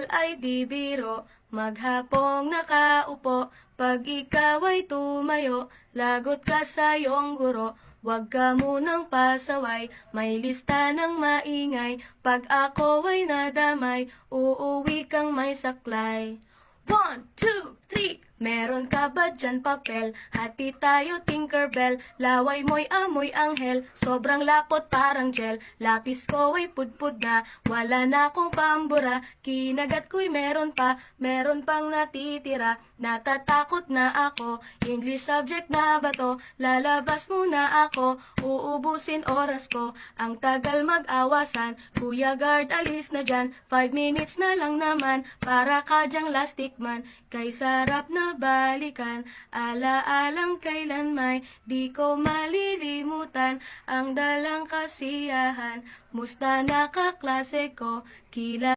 Pag-aaral ay di biro, maghapong nakaupo. Pag ikaw ay tumayo, lagot ka sa iyong guro. Huwag ka munang pasaway, may lista ng maingay. Pag ako ay nadamay, uuwi kang may saklay. 1, 2, 3, meron ka ba dyan papel? Hati tayo Tinkerbell, laway mo'y amoy anghel. Sobrang lapot parang gel, lapis ko ay pudpud na. Wala na akong pambura, kinagat ko'y meron pang natitira. Natatakot na ako, English subject na ba to? Lalabas muna ako, uubusin oras ko. Ang tagal mag-awasan, Kuya Guard alis na dyan. 5 minutes na lang naman, para ka dyang lastic man. Kay sarap na balikan, alaalang kailan may di ko malilimutan. Ang dalang kasiyahan, musta na kaklase ko, kila